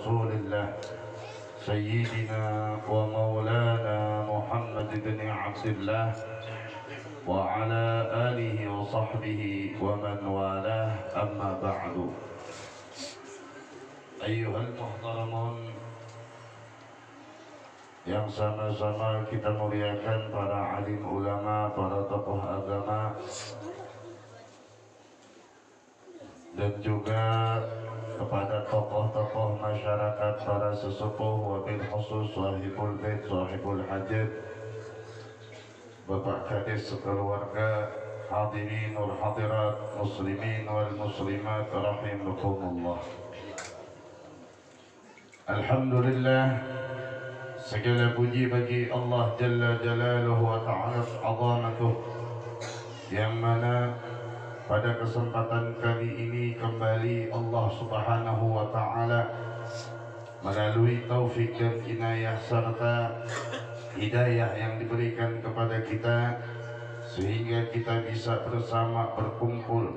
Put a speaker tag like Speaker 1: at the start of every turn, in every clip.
Speaker 1: رسول الله سيدنا ومولانا محمد بن عبد الله وعلى آله وصحبه ومن والاه أما بعد. أيها المحترمون, yang sama-sama kita muliakan para alim ulama, para tokoh agama, dan juga kepada tokoh-tokoh masyarakat, para sesepuh, wabil khusus sahibul bait, sahibul hajat, bapak kadis sekeluarga, hadirin wal hadirat, muslimin wal muslimat, rahimakumullah. Alhamdulillah, segala puji bagi Allah Jalla Jalaluhu wa Ta'ala azamatuh, yang mana pada kesempatan kali ini kembali Allah Subhanahu wa Ta'ala melalui taufik dan inayah serta hidayah yang diberikan kepada kita, sehingga kita bisa bersama berkumpul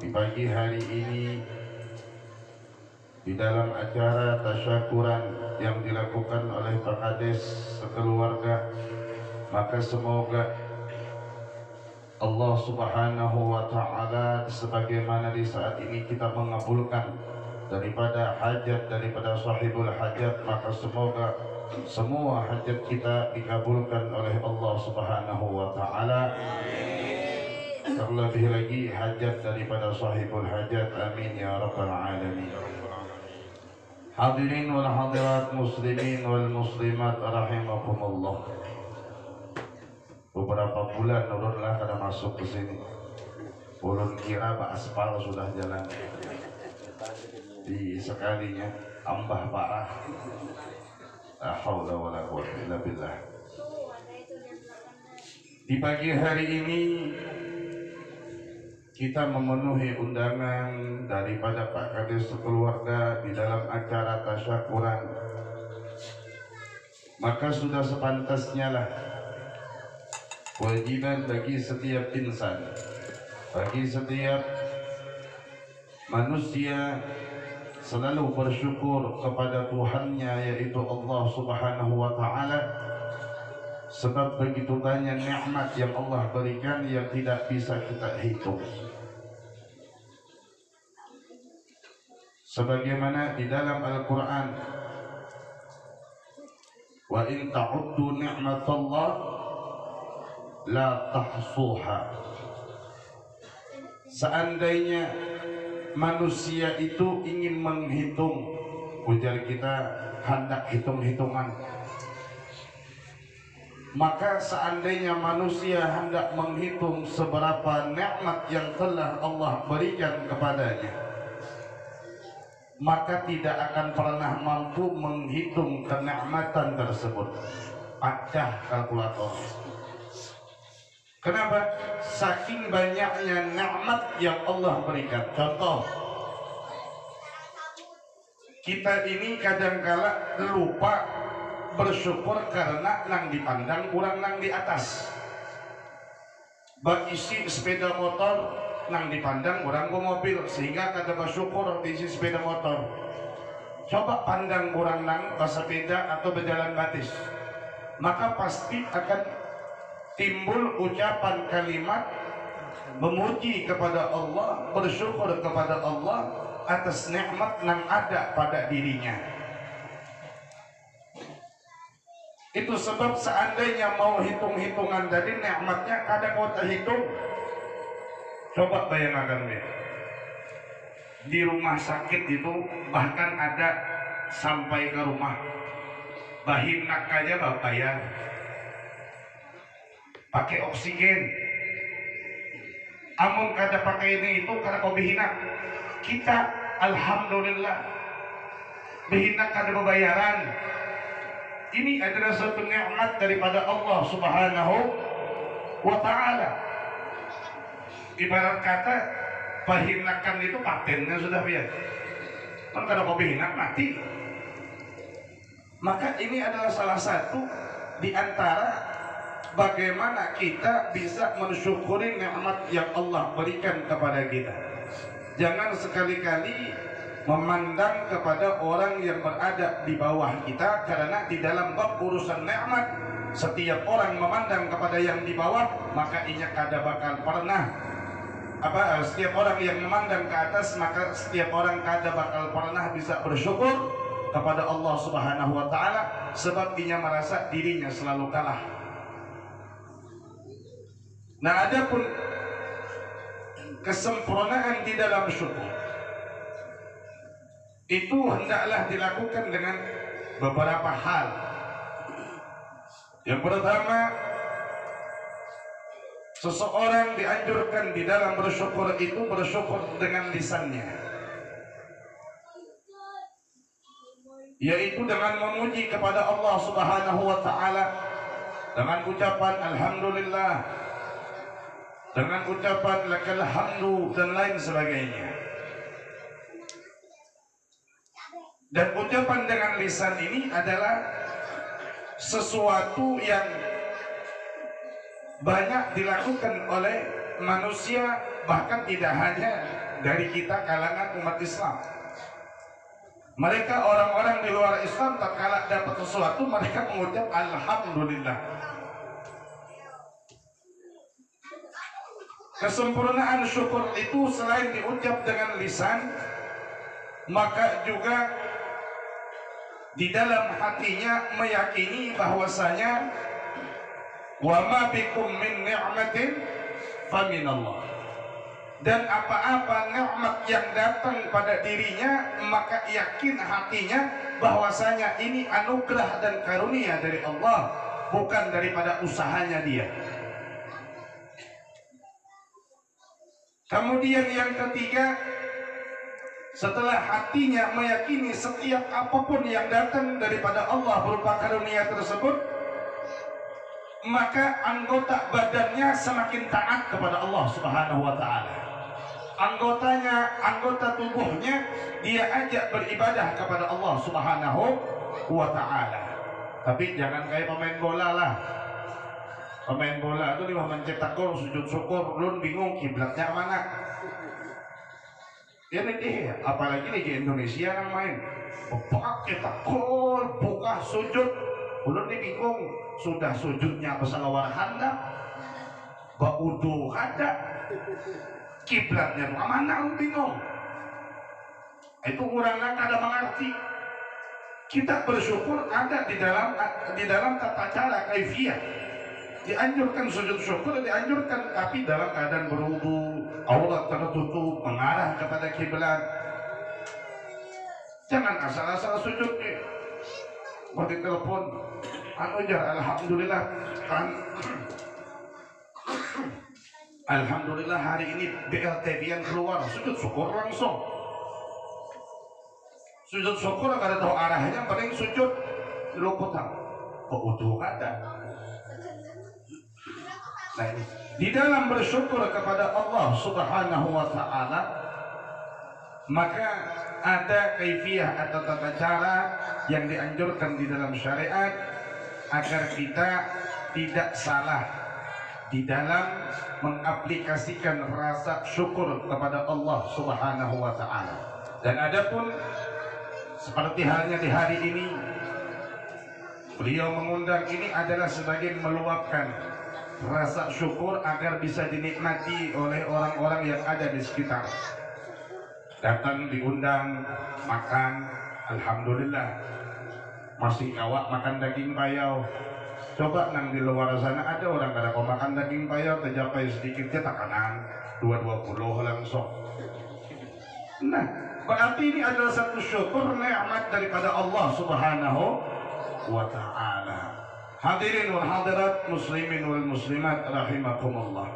Speaker 1: di pagi hari ini di dalam acara tasyakuran yang dilakukan oleh Pak Kades sekeluarga. Maka semoga Allah Subhanahu wa Ta'ala sebagaimana di saat ini kita mengabulkan daripada hajat daripada sahibul hajat, maka semoga semua hajat kita dikabulkan oleh Allah Subhanahu wa Ta'ala. Terlebih lagi hajat daripada sahibul hajat, amin ya rabbal alamin. Hadirin wal hadirat, muslimin wal muslimat, rahimakumullah. Beberapa bulan nurunlah kada masuk ke sini. Ulun kira aspal sudah jalan. Di sekalinya ambah parah. La haula wala quwwata illa billah. Di pagi hari ini kita memenuhi undangan daripada Pak Kades sekeluarga di dalam acara tasyakuran. Maka sudah sepantasnya lah kewajiban bagi setiap insan, bagi setiap manusia, selalu bersyukur kepada Tuhannya, yaitu Allah Subhanahu wa Ta'ala. Sebab begitu banyak nikmat yang Allah berikan yang tidak bisa kita hitung. Sebagaimana di dalam Al-Quran, wa in ta'uddu ni'matallah la tahsuha. Seandainya manusia itu ingin menghitung, ujar kita hendak hitung-hitungan, maka seandainya manusia hendak menghitung seberapa nikmat yang telah Allah berikan kepadanya, maka tidak akan pernah mampu menghitung kenikmatan tersebut. Pecah kalkulator. Kenapa? Saking banyaknya nikmat yang Allah berikan. Contoh, kita ini kadangkala lupa bersyukur karena nang dipandang kurang nang di atas. Isi sepeda motor nang dipandang kurang go mobil, sehingga kada bersyukur diisi sepeda motor. Coba pandang kurang nang bersepeda atau berjalan batis, maka pasti akan timbul ucapan kalimat memuji kepada Allah, bersyukur kepada Allah atas nikmat yang ada pada dirinya. Itu sebab seandainya mau hitung-hitungan dari nikmatnya kada kau terhitung. Coba bayangkan ya, di rumah sakit itu bahkan ada sampai ke rumah bahinak aja bayar pakai oksigen. Amun kada pakai ini itu kada kau bihinak. Kita alhamdulillah bihinak kada berbayaran. Ini adalah suatu nikmat daripada Allah Subhanahu wa Ta'ala. Ibarat kata bahinakan itu patennya sudah biar. Kan kada kau bihinak mati. Maka ini adalah salah satu di antara bagaimana kita bisa mensyukuri nikmat yang Allah berikan kepada kita. Jangan sekali-kali memandang kepada orang yang berada di bawah kita, karena di dalam bab urusan nikmat setiap orang memandang kepada yang di bawah, maka inya kada bakal pernah setiap orang yang memandang ke atas, maka setiap orang kada bakal pernah bisa bersyukur kepada Allah Subhanahu wa taala, sebab inya merasa dirinya selalu kalah. Nah, adapun kesempurnaan di dalam syukur itu hendaklah dilakukan dengan beberapa hal. Yang pertama, seseorang dianjurkan di dalam bersyukur itu bersyukur dengan lisannya, yaitu dengan memuji kepada Allah Subhanahu wa taala dengan ucapan alhamdulillah, dengan ucapan lakal hamdu dan lain sebagainya. Dan ucapan dengan lisan ini adalah sesuatu yang banyak dilakukan oleh manusia, bahkan tidak hanya dari kita kalangan umat Islam. Mereka orang-orang di luar Islam tak kalah dapat sesuatu, mereka mengucap alhamdulillah. Kesempurnaan syukur itu selain diucap dengan lisan, maka juga di dalam hatinya meyakini bahwasanya wa ma bikum min ni'matin faminallah, dan apa-apa nikmat yang datang pada dirinya maka yakin hatinya bahwasanya ini anugerah dan karunia dari Allah, bukan daripada usahanya dia. Kemudian yang ketiga, setelah hatinya meyakini setiap apapun yang datang daripada Allah berupa karunia tersebut, maka anggota badannya semakin taat kepada Allah Subhanahu wa taala. Anggota tubuhnya dia ajak beribadah kepada Allah Subhanahu wa taala. Tapi jangan kayak pemain bola lah. Pemain bola itu lima mencetak gol, sujud syukur, belum bingung kiblatnya mana. Ya nih, apalagi Liga Indonesia yang main. Buka cetak gol, buka sujud, belum bingung. Sudah sujudnya besalawar handap, baudu ada, kiblatnya mana bingung. Itu orangnya kada mengerti. Kita bersyukur ada di dalam tata cara kaifiyah. Dianjurkan sujud syukur, dianjurkan, tapi dalam keadaan berwudu, aurat tertutup, mengarah kepada kiblat. Jangan asal-asal sujud nih. Bagi telepon, alhamdulillah kan. Alhamdulillah hari ini BLTV yang keluar, sujud syukur langsung. Sujud syukur kada tahu arahnya, paling sujud luputan. Kok utuh ada? Nah, di dalam bersyukur kepada Allah Subhanahu wa taala, maka ada kaifiyah atau tata cara yang dianjurkan di dalam syariat agar kita tidak salah di dalam mengaplikasikan rasa syukur kepada Allah Subhanahu wa taala. Dan adapun seperti halnya di hari ini, beliau mengundang ini adalah sebagai meluapkan rasa syukur agar bisa dinikmati oleh orang-orang yang ada di sekitar. Datang diundang makan, alhamdulillah. Masih awak makan daging payau. Coba nang di luar sana ada orang kada kau makan daging payau, tercapai sedikitnya takanan 220 langsung. Nah, berarti ini adalah satu syukur nikmat daripada Allah Subhanahu wa taala. Hadirin wal hadirat, muslimin wal muslimat rahimakumullah.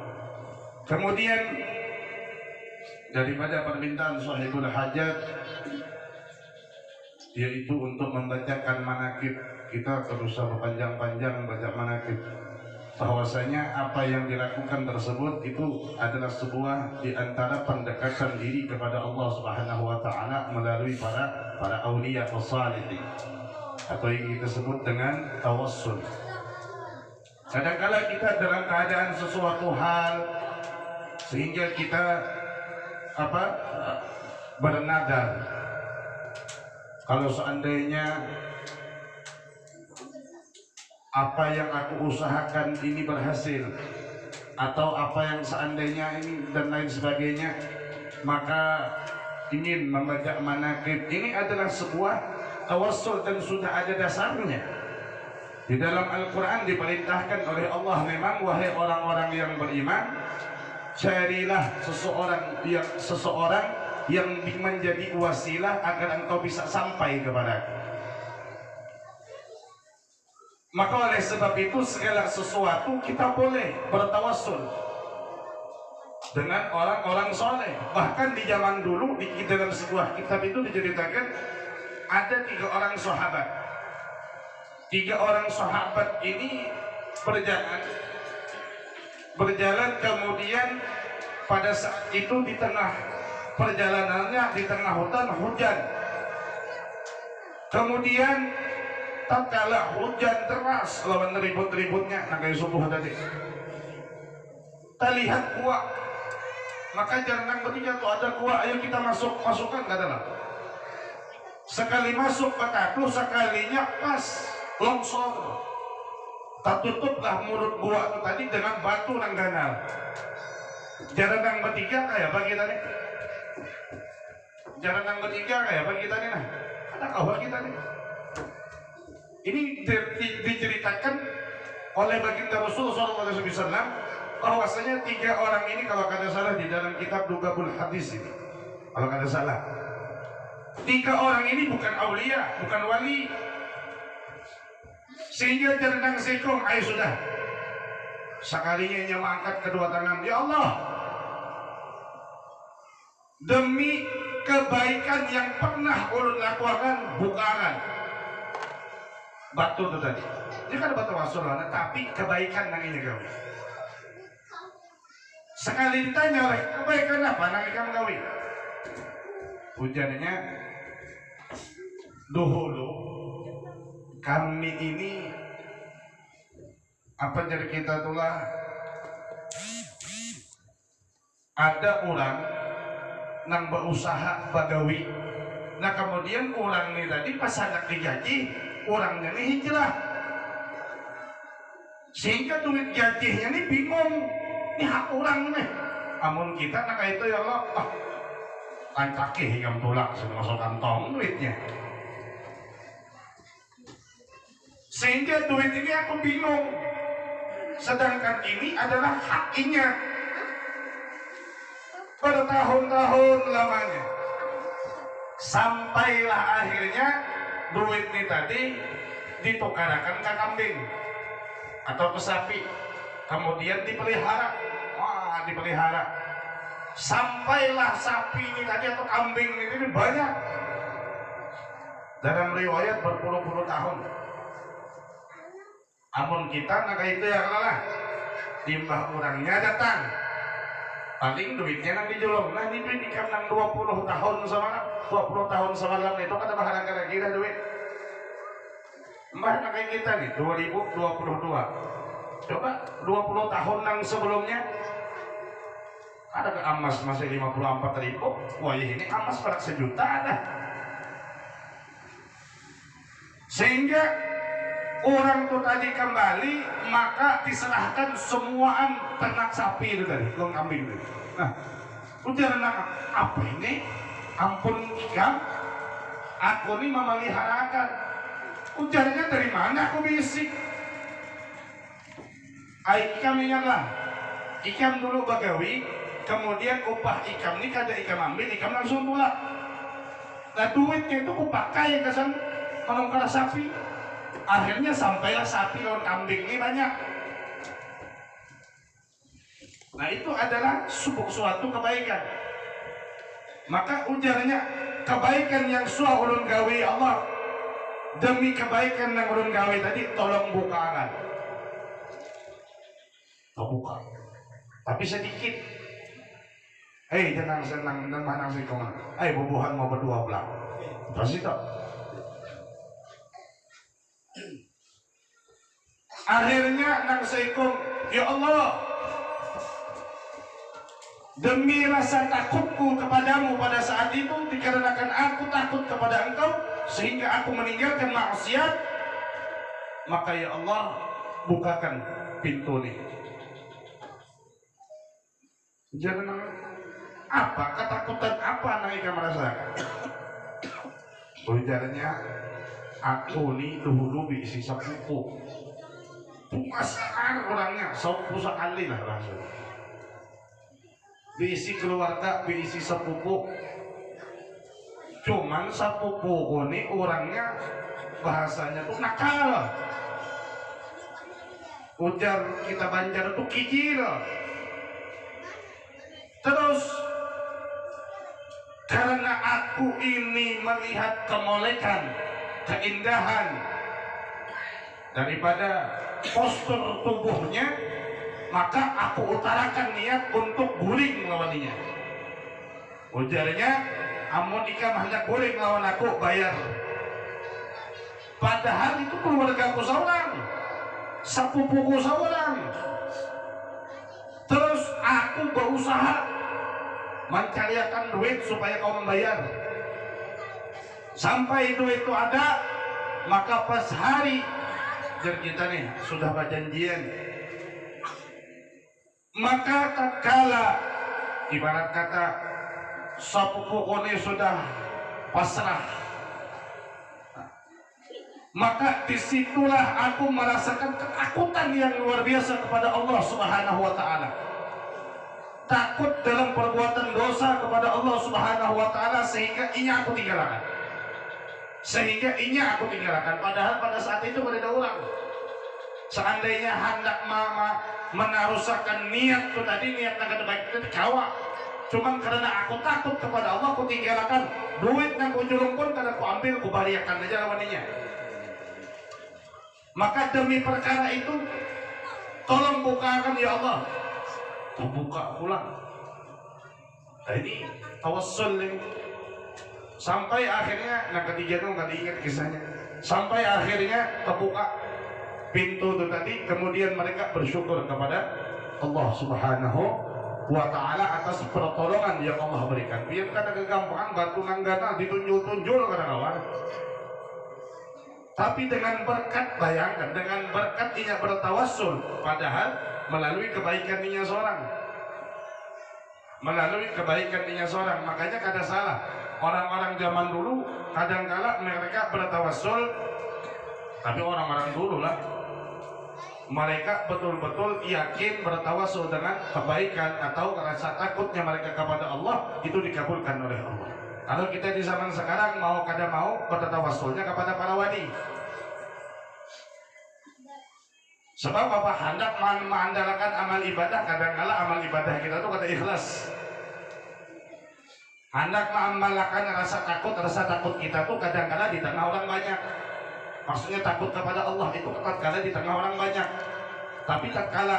Speaker 1: Kemudian daripada permintaan sahibul hajat, yaitu untuk membacakan manakib, kita terus berpanjang-panjang baca manakib, bahwasanya apa yang dilakukan tersebut itu adalah sebuah di antara pendekatan diri kepada Allah Subhanahu wa taala melalui para auliya wassalihin, atau yang kita sebut dengan tawassul. Kadang-kala kita dalam keadaan sesuatu hal sehingga kita bernadar, Kalau seandainya apa yang aku usahakan ini berhasil, atau apa yang seandainya ini dan lain sebagainya, maka ingin membaca manaqib. Ini adalah sebuah tawassul dan sudah ada dasarnya. Di dalam Al-Quran diperintahkan oleh Allah, memang wahai orang-orang yang beriman, carilah seseorang yang menjadi wasilah agar engkau bisa sampai kepada. Maka oleh sebab itu segala sesuatu kita boleh bertawassul dengan orang-orang soleh. Bahkan di zaman dulu di dalam sebuah kitab itu diceritakan ada 3 orang sahabat. 3 orang sahabat ini berjalan kemudian pada saat itu di tengah perjalanannya di tengah hutan hujan. Kemudian tatkala hujan deras lawan ribut-ributnya nagai subuh tadi, terlihat gua, maka jangan bertiga tuh ada gua, ayo kita masukkan ke dalam. Sekali masuk ke taku, sekalinya pas longsor, tertutuplah mulut gua itu tadi dengan batu dan ganal. Jangan bertiga kayak bagi tadi, jangan bertiga kayak bagi tadi nah, ada kawan kita nih. Ini diceritakan oleh baginda Rasul SAW bahwasanya 3 orang ini, kalau kada salah di dalam kitab Dugabul Hadis ini, kalau kada salah, 3 orang ini bukan aulia, bukan wali, sehingga jernang sekong, ayo sudah, sekalinya ia mengangkat kedua tangan, ya Allah, demi kebaikan yang pernah ulun lakukan, bukaran batu itu tadi. Ini kan batu wasulana, tapi kebaikan nanginya gawe. Sekali ditanya oleh kebaikan apa nangi kamu gawe? Ujarnya, dahulu kami ini apa jadi kita tulah ada orang nang berusaha bagawi. Nah kemudian orang ini tadi pas anak digaji, orangnya ini hijrah, sehingga duit gajinya ini bingung, ini hak orang nih. Amun kita nak itu ya Allah, tancakih yang tulak sudah masuk kantong duitnya, sehingga duit ini aku bingung, sedangkan ini adalah haknya bertahun-tahun lamanya, sampailah akhirnya duit ini tadi ditukarakan ke kambing atau ke sapi, kemudian dipelihara. Wah, dipelihara sampailah sapi ini tadi atau kambing ini banyak, dalam riwayat berpuluh-puluh tahun. Amun kita naga itu ya lah, timbah orangnya datang, paling duitnya nanti julung, nah ini duit ikan nang 20 tahun semalam itu kata bahan kira-kira duit mbah kayak kita nih 2022, coba 20 tahun nang sebelumnya ada ke emas masih 54.000, wah ini emas pada 1 juta ada. Sehingga orang tuh tadi kembali, maka diserahkan semuaan ternak sapi itu tadi, long kambing itu. Nah, udah apa ini? Ampun ikam, aku ini memeliharakan. Ujarnya dari mana aku bisik? Ikam ingatlah, ikam dulu bagawi, kemudian upah ikam ini kada ikam ambil, ikam langsung pulak. Nah duitnya itu aku pakai kesan menungkar sapi. Akhirnya sampailah sapi lawan kambing ini banyak. Nah itu adalah suatu kebaikan. Maka ujarnya kebaikan yang suah ulun gawe Allah, demi kebaikan yang ulun gawe tadi tolong bukaan. Buka, tapi sedikit. Jangan senang dan manang sih kau. Bubuhan mau berdua belah. Pasti tak. Akhirnya nang seikung, ya Allah, Demi rasa takutku kepadamu pada saat itu, dikarenakan aku takut kepada engkau sehingga aku meninggalkan maksiat, maka ya Allah bukakan pintu ini. Jangan apa ketakutan apa mereka merasakan. Ujarnya aku nih dulu isi sepupu pumasar orangnya sepupu sekali lah langsung diisi keluarga, diisi sepupu. Cuman sepupu ini orangnya bahasanya tuh nakal. Ujar kita Banjar tuh kikir. Terus karena aku ini melihat kemolekan, keindahan daripada postur tubuhnya, maka aku utarakan niat untuk guling lawannya. Ujarnya, amun ika hendak guling lawan aku, bayar. Padahal itu keluarga aku seorang, sepupuku seorang. Terus aku berusaha mencarikan duit supaya kau membayar. Sampai duit itu ada, maka pas hari kita nih sudah berjanjian, maka tatkala ibarat kata sepupu ini sudah pasrah, maka disitulah aku merasakan ketakutan yang luar biasa kepada Allah Subhanahu wa Ta'ala. Takut dalam perbuatan dosa kepada Allah Subhanahu wa Ta'ala sehingga ini aku tinggalkan. Padahal pada saat itu berada orang. Seandainya hendak menarusakan niat itu tadi, niat yang baik itu kawa. Cuman karena aku takut kepada Allah, aku tinggalkan duit yang aku julung pun karena aku ambil, aku baliakan aja lawannya. Maka demi perkara itu, tolong bukakan ya Allah. Buka pulang. Nah, ini tawassul ini. Sampai akhirnya, nah ketiga itu nggak diingat kisahnya. Sampai akhirnya terbuka pintu itu tadi, kemudian mereka bersyukur kepada Allah Subhanahu wa Ta'ala atas pertolongan yang Allah berikan. Biar kata kegampangan batu nanggana ditunjul-tunjul kadang-kadang. Tapi dengan berkat, bayangkan, dengan berkat ia bertawassul, padahal melalui kebaikan ninya seorang. Makanya kada salah orang-orang zaman dulu kadang-kala mereka bertawassul, tapi orang-orang dulu lah mereka betul-betul yakin bertawassul dengan kebaikan atau rasa takutnya mereka kepada Allah itu dikabulkan oleh Allah. Kalau kita di zaman sekarang mau kada mau bertawassulnya kepada para wali. Sebab apa? Hendak mengandalkan amal ibadah, kadang-kala amal ibadah kita itu kada ikhlas. Hendak mengamalkan rasa takut kita tuh kadang-kala di tengah orang banyak. Maksudnya takut kepada Allah itu tatkala di tengah orang banyak. Tapi tatkala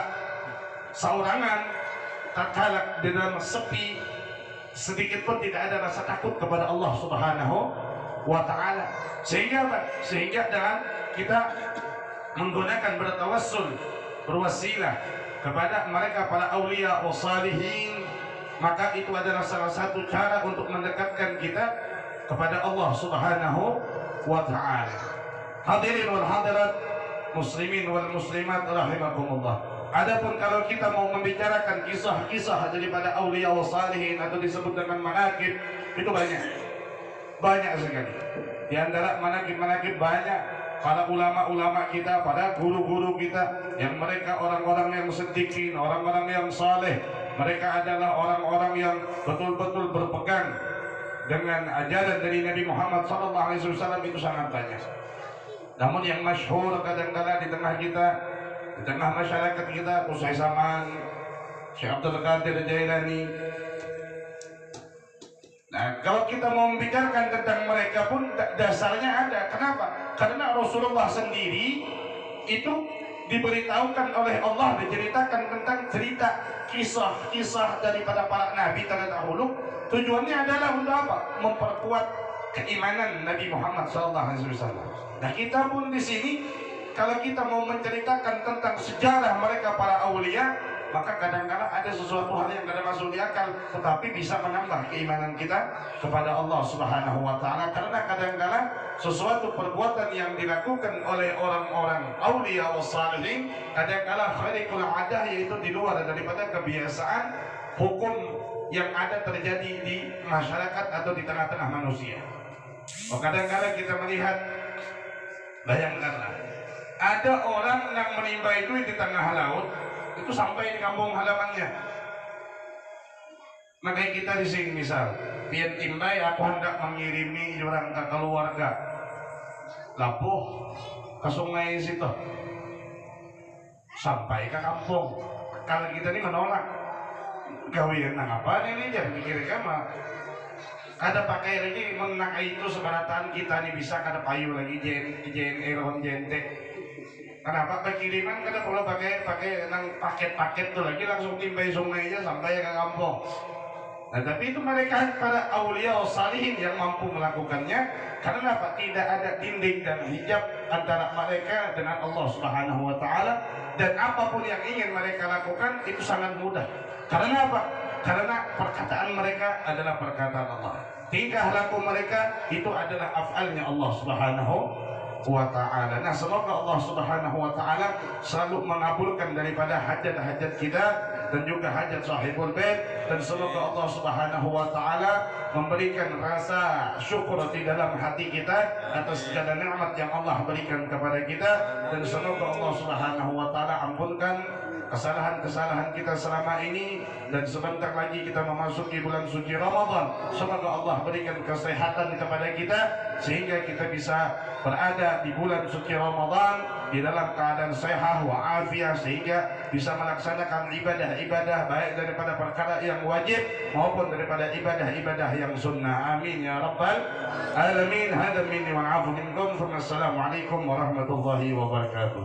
Speaker 1: seorangan, tatkala di dalam sepi, sedikit pun tidak ada rasa takut kepada Allah Subhanahu wa Ta'ala. Sehingga dengan kita menggunakan bertawassul, berwasilah kepada mereka para aulia wa salihin, maka itu adalah salah satu cara untuk mendekatkan kita kepada Allah Subhanahu wa Ta'ala. Hadirin wal hadirat, muslimin wal muslimat rahimakumullah. Adapun kalau kita mau membicarakan kisah-kisah daripada aulia wa salihin atau disebut dengan manaqib, itu banyak sekali. Di antara manaqib banyak para ulama-ulama kita, para guru-guru kita yang mereka orang-orang yang siddiqin, orang-orang yang saleh. Mereka adalah orang-orang yang betul-betul berpegang dengan ajaran dari Nabi Muhammad SAW, itu sangat banyak. Namun yang masyhur kadang-kala di tengah kita, di tengah masyarakat kita, Usai Saman, Syekh Abdul Qadir Jailani. Nah, kalau kita mau membicarakan tentang mereka pun dasarnya ada. Kenapa? Karena Rasulullah sendiri itu diberitahukan oleh Allah, diceritakan tentang cerita kisah-kisah daripada para nabi terdahulu. Tujuannya adalah untuk apa? Memperkuat keimanan Nabi Muhammad SAW. Nah, kita pun di sini kalau kita mau menceritakan tentang sejarah mereka para aulia, maka kadang-kadang ada sesuatu hal yang tidak masuk di akal, tetapi bisa menambah keimanan kita kepada Allah Subhanahu wa Ta'ala. Karena kadang-kadang sesuatu perbuatan yang dilakukan oleh orang-orang aulia wa salihin kadang-kadang khariqul adah, yaitu di luar daripada kebiasaan hukum yang ada terjadi di masyarakat atau di tengah-tengah manusia. Kadang-kadang kita melihat, bayangkanlah, ada orang yang menimba itu di tengah laut, itu sampai di kampung halamannya. Makanya kita di sini misal, pian timbai aku hendak mengirimi orang ke keluarga, lapuh ke sungai situ, sampai ke kampung. Kalau kita ini menolak, gawian nang apa ini jangan mikirkan mah. Kada pakai lagi menang itu sebaratan kita nih bisa kada payu lagi jen eron jente. Kenapa kiriman kada perlu pakai nang paket-paket tuh lagi langsung timbai sungai aja sampai ke kampung. Nah, tapi itu mereka para aulia salihin yang mampu melakukannya. Karena apa? Tidak ada dinding dan hijab antara mereka dengan Allah Subhanahu wa Ta'ala, dan apapun yang ingin mereka lakukan itu sangat mudah. Karena apa? Karena perkataan mereka adalah perkataan Allah. Tingkah laku mereka itu adalah af'alnya Allah Subhanahu wa Ta'ala. Nah, semoga Allah Subhanahu wa Ta'ala selalu mengabulkan daripada hajat-hajat kita dan juga hajat sahibul bait, dan semoga Allah Subhanahu wa Ta'ala memberikan rasa syukur di dalam hati kita atas segala nikmat yang Allah berikan kepada kita, dan semoga Allah Subhanahu wa Ta'ala ampunkan kesalahan-kesalahan kita selama ini, dan sebentar lagi kita memasuki bulan suci Ramadan. Semoga Allah berikan kesehatan kepada kita sehingga kita bisa berada di bulan suci Ramadan di dalam keadaan sehat wa afiat, sehingga bisa melaksanakan ibadah-ibadah baik daripada perkara yang wajib maupun daripada ibadah-ibadah yang sunnah. Amin ya rabbal alamin. Hada minni wal 'afwu minkum. Assalamualaikum warahmatullahi wabarakatuh.